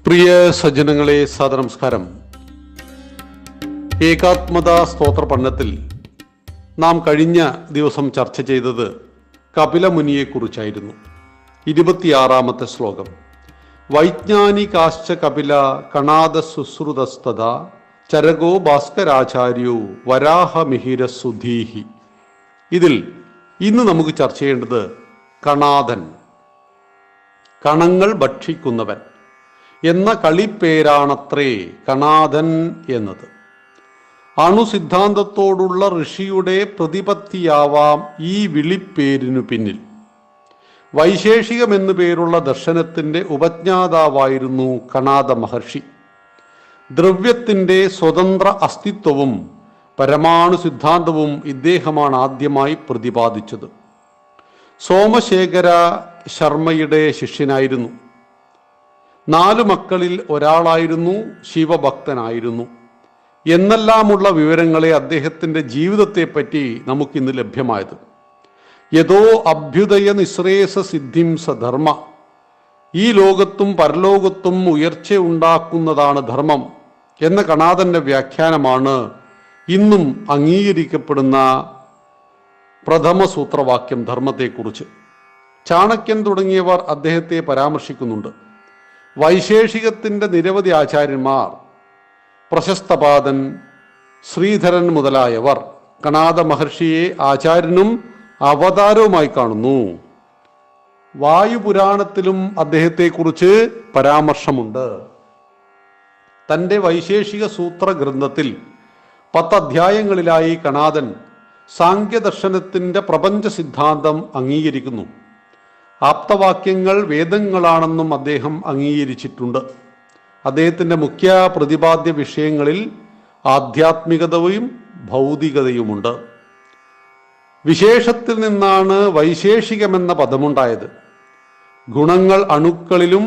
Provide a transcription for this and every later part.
പ്രിയ സജ്ജനങ്ങളെ, സദനമസ്കാരം. ഏകാത്മതാ സ്തോത്ര പഠനത്തിൽ നാം കഴിഞ്ഞ ദിവസം ചർച്ച ചെയ്തത് കപിലമുനിയെക്കുറിച്ചായിരുന്നു. 26-ാമത്തെ ശ്ലോകം. വൈജ്ഞാനികാശ്ച കപില കണാദ സുശ്രുതസ്തത ചരകോ ഭാസ്കരാചാര്യോ വരാഹമിഹിരസുധീഹി. ഇതിൽ ഇന്ന് നമുക്ക് ചർച്ച ചെയ്യേണ്ടത് കണാദൻ, കണങ്ങൾ ഭക്ഷിക്കുന്നവൻ എന്ന കളിപ്പേരാണത്രേ കണാദൻ എന്നത്. അണുസിദ്ധാന്തത്തോടുള്ള ഋഷിയുടെ പ്രതിപത്തിയാവാം ഈ വിളിപ്പേരിനു പിന്നിൽ. വൈശേഷികമെന്നു പേരുള്ള ദർശനത്തിൻ്റെ ഉപജ്ഞാതാവായിരുന്നു കണാദ മഹർഷി. ദ്രവ്യത്തിൻ്റെ സ്വതന്ത്ര അസ്തിത്വവും പരമാണു സിദ്ധാന്തവും ഇദ്ദേഹമാണ് ആദ്യമായി പ്രതിപാദിച്ചത്. സോമശേഖര ശർമ്മയുടെ ശിഷ്യനായിരുന്നു. 4 മക്കളിൽ ഒരാളായിരുന്നു, ശിവഭക്തനായിരുന്നു എന്നെല്ലാമുള്ള വിവരങ്ങളെ അദ്ദേഹത്തിൻ്റെ ജീവിതത്തെപ്പറ്റി നമുക്കിന്ന് ലഭ്യമായത്. യഥോ അഭ്യുദയ നിശ്രേയസ സിദ്ധിം സധർമ്മ. ഈ ലോകത്തും പരലോകത്തും ഉയർച്ച ഉണ്ടാക്കുന്നതാണ് ധർമ്മം എന്ന കണാദന്റെ വ്യാഖ്യാനമാണ് ഇന്നും അംഗീകരിക്കപ്പെടുന്ന പ്രഥമ സൂത്രവാക്യം ധർമ്മത്തെക്കുറിച്ച്. ചാണക്യൻ തുടങ്ങിയവർ അദ്ദേഹത്തെ പരാമർശിക്കുന്നുണ്ട്. വൈശേഷികത്തിൻ്റെ നിരവധി ആചാര്യന്മാർ, പ്രശസ്തപാദൻ, ശ്രീധരൻ മുതലായവർ കണാദ മഹർഷിയെ ആചാര്യനും അവതാരവുമായി കാണുന്നു. വായുപുരാണത്തിലും അദ്ദേഹത്തെക്കുറിച്ച് പരാമർശമുണ്ട്. തൻ്റെ വൈശേഷിക സൂത്ര ഗ്രന്ഥത്തിൽ 10 അധ്യായങ്ങളിലായി കണാദൻ സാങ്ഖ്യദർശനത്തിൻ്റെ പ്രപഞ്ച സിദ്ധാന്തം അംഗീകരിക്കുന്നു. ആപ്തവാക്യങ്ങൾ വേദങ്ങളാണെന്നും അദ്ദേഹം അംഗീകരിച്ചിട്ടുണ്ട്. അദ്ദേഹത്തിൻ്റെ മുഖ്യ പ്രതിപാദ്യ വിഷയങ്ങളിൽ ആധ്യാത്മികതയും ഭൗതികതയുമുണ്ട്. വിശേഷത്തിൽ നിന്നാണ് വൈശേഷികമെന്ന പദമുണ്ടായത്. ഗുണങ്ങൾ അണുക്കളിലും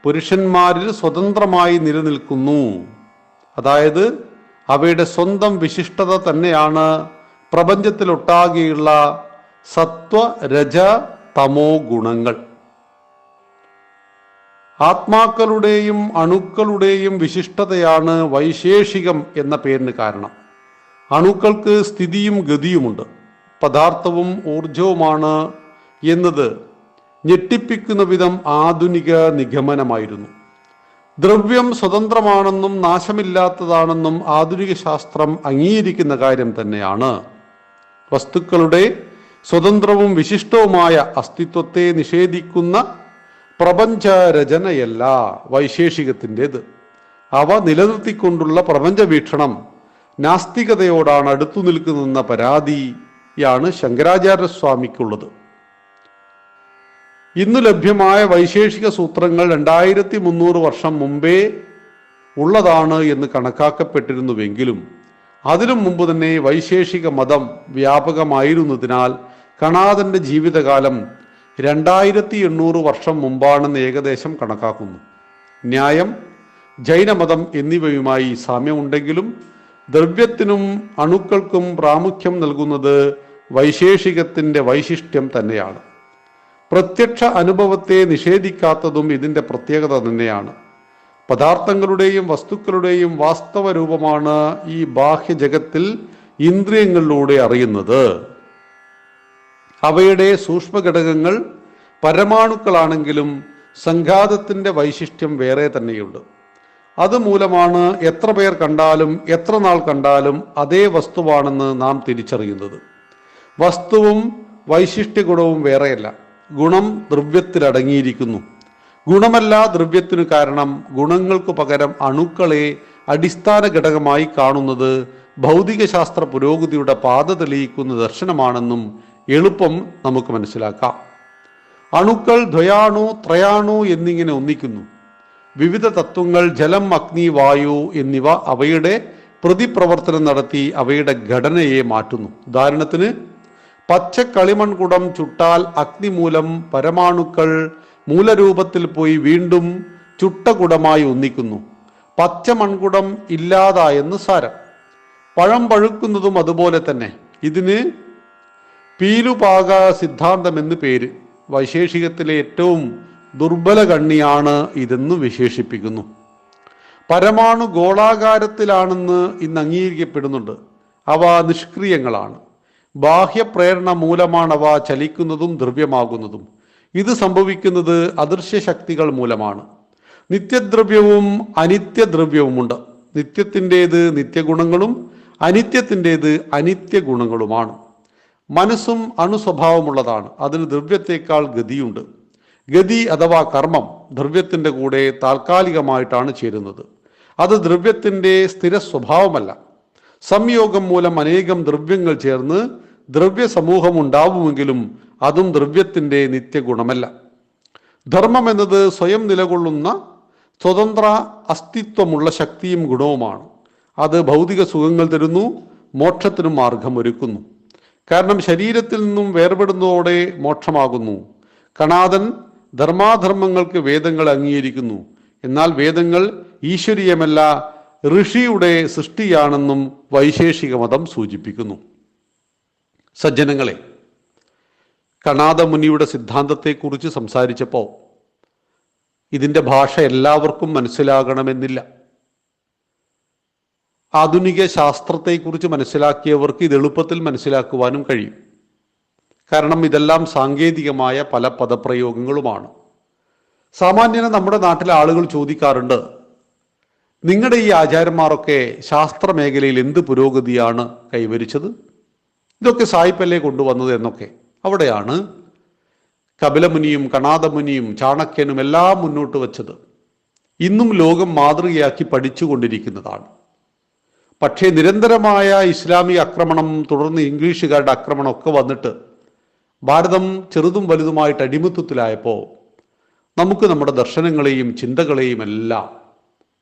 പുരുഷന്മാരിൽ സ്വതന്ത്രമായി നിലനിൽക്കുന്നു. അതായത് അവയുടെ സ്വന്തം വിശിഷ്ടത തന്നെയാണ് പ്രപഞ്ചത്തിലൊട്ടാകെയുള്ള സത്വ രജ തമോ ഗുണങ്ങൾ. ആത്മാക്കളുടെയും അണുക്കളുടെയും വിശിഷ്ടതയാണ് വൈശേഷികം എന്ന പേരിന് കാരണം. അണുക്കൾക്ക് സ്ഥിതിയും ഗതിയുമുണ്ട്, പദാർത്ഥവും ഊർജവുമാണ് എന്നത് ഞെട്ടിപ്പിക്കുന്ന വിധം ആധുനിക നിഗമനമായിരുന്നു. ദ്രവ്യം സ്വതന്ത്രമാണെന്നും നാശമില്ലാത്തതാണെന്നും ആധുനിക ശാസ്ത്രം അംഗീകരിക്കുന്ന കാര്യം തന്നെയാണ്. വസ്തുക്കളുടെ സ്വതന്ത്രവും വിശിഷ്ടവുമായ അസ്തിത്വത്തെ നിഷേധിക്കുന്ന പ്രപഞ്ചരചനയല്ല വൈശേഷികത്തിൻ്റെത്. അവ നിലനിർത്തിക്കൊണ്ടുള്ള പ്രപഞ്ച വീക്ഷണം നാസ്തികതയോടാണ് അടുത്തു നിൽക്കുന്നതെന്ന പരാതിയാണ് ശങ്കരാചാര്യസ്വാമിക്കുള്ളത്. ഇന്ന് ലഭ്യമായ വൈശേഷിക സൂത്രങ്ങൾ 2300 വർഷം മുമ്പേ ഉള്ളതാണ് എന്ന് കണക്കാക്കപ്പെട്ടിരുന്നുവെങ്കിലും അതിനും മുമ്പ് തന്നെ വൈശേഷിക മതം വ്യാപകമായിരുന്നതിനാൽ കണാദന്റെ ജീവിതകാലം 2800 വർഷം മുമ്പാണെന്ന് ഏകദേശം കണക്കാക്കുന്നു. ന്യായം, ജൈനമതം എന്നിവയുമായി സാമ്യമുണ്ടെങ്കിലും ദ്രവ്യത്തിനും അണുക്കൾക്കും പ്രാമുഖ്യം നൽകുന്നത് വൈശേഷികത്തിൻ്റെ വൈശിഷ്ട്യം തന്നെയാണ്. പ്രത്യക്ഷ അനുഭവത്തെ നിഷേധിക്കാത്തതും ഇതിൻ്റെ പ്രത്യേകത തന്നെയാണ്. പദാർത്ഥങ്ങളുടെയും വസ്തുക്കളുടെയും വാസ്തവ രൂപമാണ് ഈ ബാഹ്യജഗത്തിൽ ഇന്ദ്രിയങ്ങളിലൂടെ അറിയുന്നത്. അവയുടെ സൂക്ഷ്മഘടകങ്ങൾ പരമാണുക്കളാണെങ്കിലും സംഘാതത്തിൻ്റെ വൈശിഷ്ട്യം വേറെ തന്നെയുണ്ട്. അതുമൂലമാണ് എത്ര പേർ കണ്ടാലും എത്ര നാൾ കണ്ടാലും അതേ വസ്തുവാണെന്ന് നാം തിരിച്ചറിയുന്നത്. വസ്തുവും വൈശിഷ്ട്യ ഗുണവും വേറെയല്ല. ഗുണം ദ്രവ്യത്തിലടങ്ങിയിരിക്കുന്നു. ഗുണമല്ല ദ്രവ്യത്തിനു കാരണം. ഗുണങ്ങൾക്കു പകരം അണുക്കളെ അടിസ്ഥാന ഘടകമായി കാണുന്നത് ഭൗതികശാസ്ത്ര പുരോഗതിയുടെ പാത തെളിയിക്കുന്ന ദർശനമാണെന്നും എളുപ്പം നമുക്ക് മനസ്സിലാക്കാം. അണുക്കൾ ദ്വയാണു, ത്രയാണു എന്നിങ്ങനെ ഒന്നിക്കുന്നു. വിവിധ തത്വങ്ങൾ ജലം, അഗ്നി, വായു എന്നിവ അവയുടെ പ്രതിപ്രവർത്തനം നടത്തി അവയുടെ ഘടനയെ മാറ്റുന്നു. ഉദാഹരണത്തിന്, പച്ച കളിമൺകുടം ചുട്ടാൽ അഗ്നി മൂലം പരമാണുക്കൾ മൂലരൂപത്തിൽ പോയി വീണ്ടും ചുട്ടകുടമായി ഒന്നിക്കുന്നു. പച്ച മൺകുടം ഇല്ലാതായെന്ന് സാരം. പഴം പഴുക്കുന്നതും അതുപോലെ തന്നെ. ഇതിന് പീലുപാക സിദ്ധാന്തം എന്ന് പേര്. വൈശേഷികത്തിലെ ഏറ്റവും ദുർബല കണ്ണിയാണ് ഇതെന്ന് വിശേഷിപ്പിക്കുന്നു. പരമാണു ഗോളാകാരത്തിലാണെന്ന് ഇന്ന് അംഗീകരിക്കപ്പെടുന്നുണ്ട്. അവ നിഷ്ക്രിയങ്ങളാണ്. ബാഹ്യപ്രേരണ മൂലമാണ് അവ ചലിക്കുന്നതും ദ്രവ്യമാകുന്നതും. ഇത് സംഭവിക്കുന്നത് അദൃശ്യ ശക്തികൾ മൂലമാണ്. നിത്യദ്രവ്യവും അനിത്യദ്രവ്യവുമുണ്ട്. നിത്യത്തിൻ്റേത് നിത്യഗുണങ്ങളും അനിത്യത്തിൻ്റേത് അനിത്യഗുണങ്ങളുമാണ്. മനസ്സും അണുസ്വഭാവമുള്ളതാണ്. അതിന് ദ്രവ്യത്തേക്കാൾ ഗതിയുണ്ട്. ഗതി അഥവാ കർമ്മം ദ്രവ്യത്തിൻ്റെ കൂടെ താൽക്കാലികമായിട്ടാണ് ചേരുന്നത്. അത് ദ്രവ്യത്തിൻ്റെ സ്ഥിര സ്വഭാവമല്ല. സംയോഗം മൂലം അനേകം ദ്രവ്യങ്ങൾ ചേർന്ന് ദ്രവ്യ സമൂഹം ഉണ്ടാവുമെങ്കിലും അതും ദ്രവ്യത്തിൻ്റെ നിത്യഗുണമല്ല. ധർമ്മം എന്നത് സ്വയം നിലകൊള്ളുന്ന സ്വതന്ത്ര അസ്തിത്വമുള്ള ശക്തിയും ഗുണവുമാണ്. അത് ഭൗതിക സുഖങ്ങൾ തരുന്നു, മോക്ഷത്തിനും മാർഗമൊരുക്കുന്നു. കാരണം ശരീരത്തിൽ നിന്നും വേർപെടുന്നതോടെ മോക്ഷമാകുന്നു. കണാദൻ ധർമാധർമ്മങ്ങൾക്ക് വേദങ്ങൾ അംഗീകരിക്കുന്നു. എന്നാൽ വേദങ്ങൾ ഈശ്വരീയമല്ല, ഋഷിയുടെ സൃഷ്ടിയാണെന്നും വൈശേഷിക മതം സൂചിപ്പിക്കുന്നു. സജ്ജനങ്ങളെ, കണാദ മുനിയുടെ സിദ്ധാന്തത്തെക്കുറിച്ച് സംസാരിച്ചപ്പോൾ ഇതിൻ്റെ ഭാഷ എല്ലാവർക്കും മനസ്സിലാകണമെന്നില്ല. ആധുനിക ശാസ്ത്രത്തെക്കുറിച്ച് മനസ്സിലാക്കിയവർക്ക് ഇത് എളുപ്പത്തിൽ മനസ്സിലാക്കുവാനും കഴിയും. കാരണം ഇതെല്ലാം സാങ്കേതികമായ പല പദപ്രയോഗങ്ങളുമാണ്. സാമാന്യന നമ്മുടെ നാട്ടിലെ ആളുകൾ ചോദിക്കാറുണ്ട്, നിങ്ങളുടെ ഈ ആചാര്യന്മാരൊക്കെ ശാസ്ത്ര മേഖലയിൽ എന്ത് പുരോഗതിയാണ് കൈവരിച്ചത്? ഇതൊക്കെ സായിപ്പല്ലേ കൊണ്ടുവന്നത് എന്നൊക്കെ. അവിടെയാണ് കപിലമുനിയും കണാദമുനിയും ചാണക്യനും എല്ലാം മുന്നോട്ട് വച്ചത്. ഇന്നും ലോകം മാതൃകയാക്കി പഠിച്ചുകൊണ്ടിരിക്കുന്നതാണ്. പക്ഷേ നിരന്തരമായ ഇസ്ലാമിക ആക്രമണം, തുടർന്ന് ഇംഗ്ലീഷുകാരുടെ ആക്രമണം ഒക്കെ വന്നിട്ട് ഭാരതം ചെറുതും വലുതുമായിട്ട് അടിമത്വത്തിലായപ്പോൾ നമുക്ക് നമ്മുടെ ദർശനങ്ങളെയും ചിന്തകളെയും എല്ലാം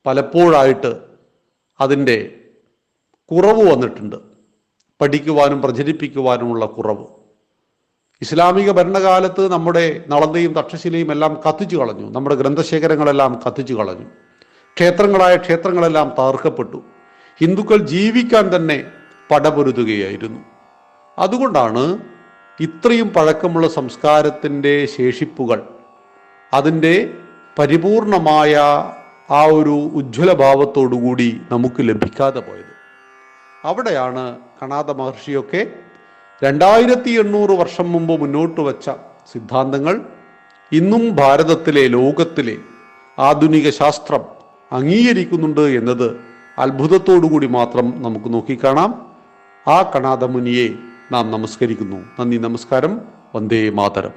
പലപ്പോഴായിട്ട് അതിൻ്റെ കുറവ് വന്നിട്ടുണ്ട്. പഠിക്കുവാനും പ്രചരിപ്പിക്കുവാനുമുള്ള കുറവ്. ഇസ്ലാമിക ഭരണകാലത്ത് നമ്മുടെ നളന്ദയും തക്ഷശിലയും എല്ലാം കത്തിച്ചു കളഞ്ഞു. നമ്മുടെ ഗ്രന്ഥശേഖരങ്ങളെല്ലാം കത്തിച്ചു കളഞ്ഞു. ക്ഷേത്രങ്ങളെല്ലാം തകർക്കപ്പെട്ടു. ഹിന്ദുക്കൾ ജീവിക്കാൻ തന്നെ പടപൊരുതുകയായിരുന്നു. അതുകൊണ്ടാണ് ഇത്രയും പഴക്കമുള്ള സംസ്കാരത്തിൻ്റെ ശേഷിപ്പുകൾ, അതിൻ്റെ പരിപൂർണമായ ആ ഒരു ഉജ്ജ്വല ഭാവത്തോടുകൂടി നമുക്ക് ലഭിക്കാതെ പോയത്. അവിടെയാണ് കണാദ മഹർഷിയൊക്കെ 2800 വർഷം മുമ്പ് മുന്നോട്ട് വച്ച സിദ്ധാന്തങ്ങൾ ഇന്നും ഭാരതത്തിലെ, ലോകത്തിലെ ആധുനിക ശാസ്ത്രം അംഗീകരിക്കുന്നുണ്ട് എന്നത് അത്ഭുതത്തോടുകൂടി മാത്രം നമുക്ക് നോക്കിക്കാണാം. ആ കണാദ മുനിയെ നാം നമസ്കരിക്കുന്നു. നന്ദി, നമസ്കാരം. വന്ദേ മാതരം.